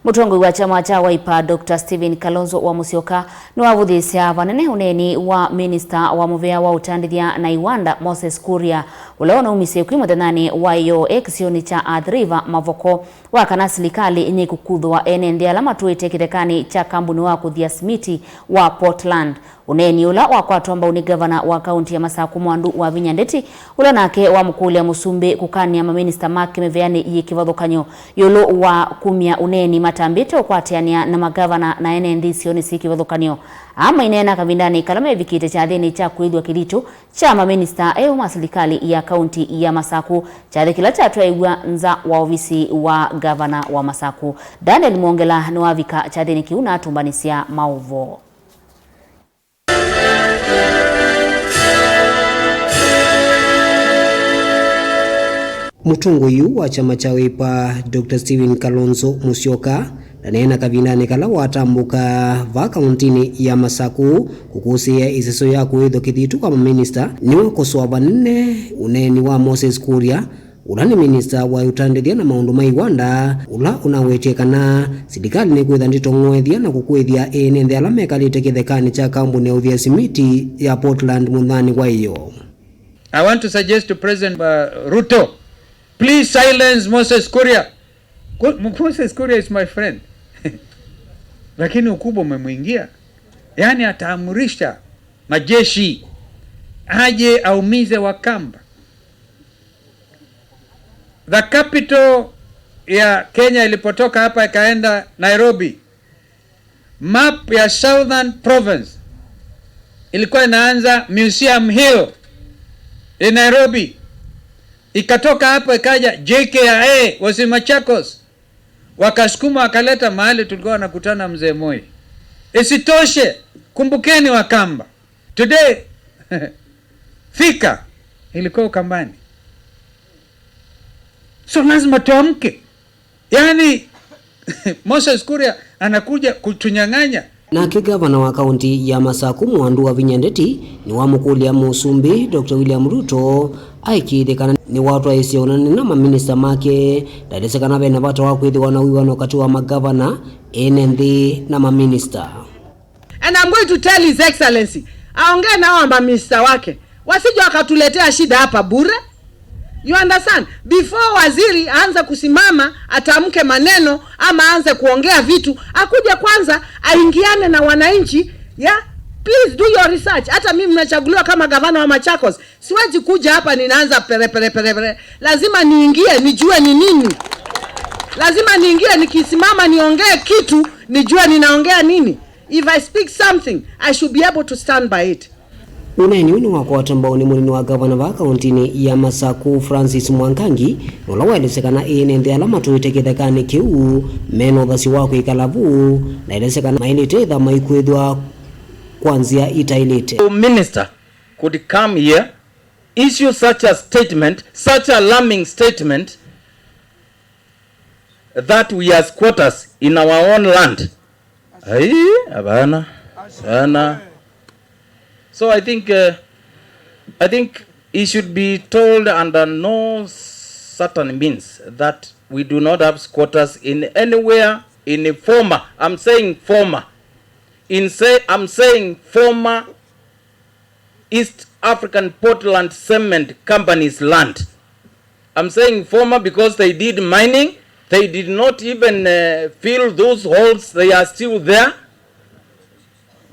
Mutongoi wa kyama kya Wiper Dr. President Kalonzo Musyoka niwavuthisya vanene uneni wa minista wa muvea wa Utandithya na Iwanda Moses Kuria ula unaumisye kwi muthenani wa iyo ekisioni kya Athi River Mavoko wa kana serikali ni kukuthwa enenthi ala matuite kithekani kya kambuni wa kuthia simiti wa Portland. Uneni ula wakwatwa mbau ni gavana wa kaunti ya Masaku Mwandu wa Vinyandeti ula nake wa mukulia musumbi kukania maminista make meviani yikivathukanyo yulu wa kumya uneni matambite ukwatiania na magavana na enenthi sioni sikivathukanyo ama inena kavindani kalama evikite cha thini cha kuithwa kilicho cha maminista wa serikali ya kaunti ya Masaku cha kila tatu igwa nza wa ofisi wa gavana wa Masaku. Daniel Mwongela niwavika cha thini kiuna tumbanisya mauvo. Mutongoi wa kyama kya Wiper Dr. President Kalonzo Musyoka ndanena kavindani kala watambuka va kauntini ya Masaku kukusia iseso ya kuithwa kithitu kwa minista niwe koswa vanene uneni wa Moses Kuria ula ni minista wa Utandithya na maundu ma Iwanda ula unawetie kana serikali ni kwitha nditong'wethia na kukuithya enenthi ala mekalite kithekani kya kambuni ya uthia simiti ya Portland muthani wa iyo. I want to suggest to President Ruto, please silence Moses Kuria. Moses Kuria is my friend. Lakini ukubwa umemwingia. Yani ataamurisha majeshi aje aumize Wakamba. The capital ya Kenya ilipotoka hapa ikaenda Nairobi. Map ya Southern Province ilikuwa inaanza Museum Hill in Nairobi. Ikatoka hapo ikaja JKIA wasi Machakos, wakasukuma wakaleta mahali tulikuwa nakutana Mzee Moi. Isitoshe, kumbukeni Wakamba, today Thika ilikuwa Ukambani. So lazima tuamke. Yani Moses Kuria anakuja kutunyang'anya. Na gavana wa kaunti ya Masaku Mwandu wa Vinyandeti ni wamukulia musumbi Dr. William Ruto aikithekana ni watu aisiona na maminista make ndadesekana bena bata wa kwithwa na wiwano kati wa magavana enenthi na maminista. And I'm going to tell His Excellency aongee na wa maminista wake wasije wakatuletea shida hapa bure. You understand? Before waziri aanze kusimama atamke maneno ama aanze kuongea vitu, akuja kwanza aingiane na wananchi. Yeah, please do your research. Hata mimi nimechaguliwa kama gavana wa Machakos, siwezi kuja hapa ninaanza pere. Lazima niingie nijue ni nini. Lazima niingie nikisimama niongee kitu nijue ninaongea nini. If I speak something, I should be able to stand by it. Uneni uni wakwata mbao ni munini wa gavana wa kauntini ya Masaku Francis Mwankangi nola waelesekana enenthi ala matuite kithekani kiu meno thasi wako ikalavu na elesekana mailite itha maikwithwa kwanzia itailite. Minister could come here, issue such a statement, such a alarming statement that we are squatters in our own land. Abana. So I think he should be told under no certain means that we do not have squatters in anywhere in a former. I'm saying former. I'm saying former East African Portland Cement Company's land. I'm saying former because they did mining. They did not even fill those holes. They are still there.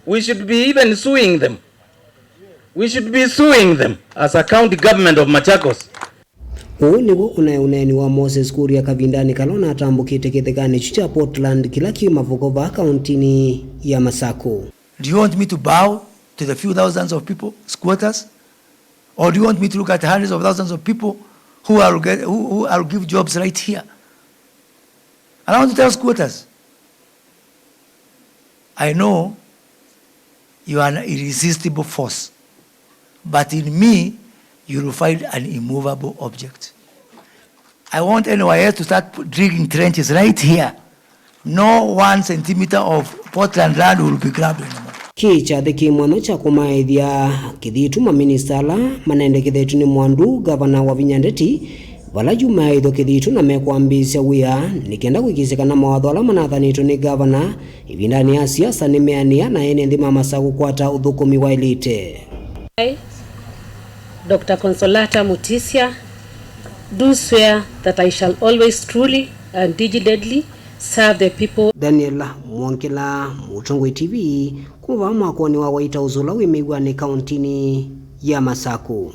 We should be even suing them. We should be suing them as a county government of Machakos. Niwo uneni wa Moses Kuria kavindani kalona atambukite kithekani cha Portland kila Mavoko va kauntini ya Masaku. Do you want me to bow to the few thousands of people, squatters? Or do you want me to look at hundreds of thousands of people who are give jobs right here? And I want to tell squatters, I know you are an irresistible force. But in me, you will find an immovable object. I want NYS to start digging trenches right here. No 1 centimeter of Portland land will be grabbed anymore. Kicha thiki mwano cha kumaithia kithitu maminista ala manende kithetu ni Mwandu gavana wa Vinyandeti vala juma itho kithitu na mekwambisya wia nikenda kuikisikana mawatho ala manathanitwo ni gavana ivindani ya siasa ni meania na enenthi ma Masaku kwata uthukumi wa elite. Dr. Consolata Mutisya, do swear that I shall always truly and diligently serve the people. Daniel Mwankila, Ndongoi TV, kuva mwakoni wa White House ula wimiwa ni kauntini ya Masaku.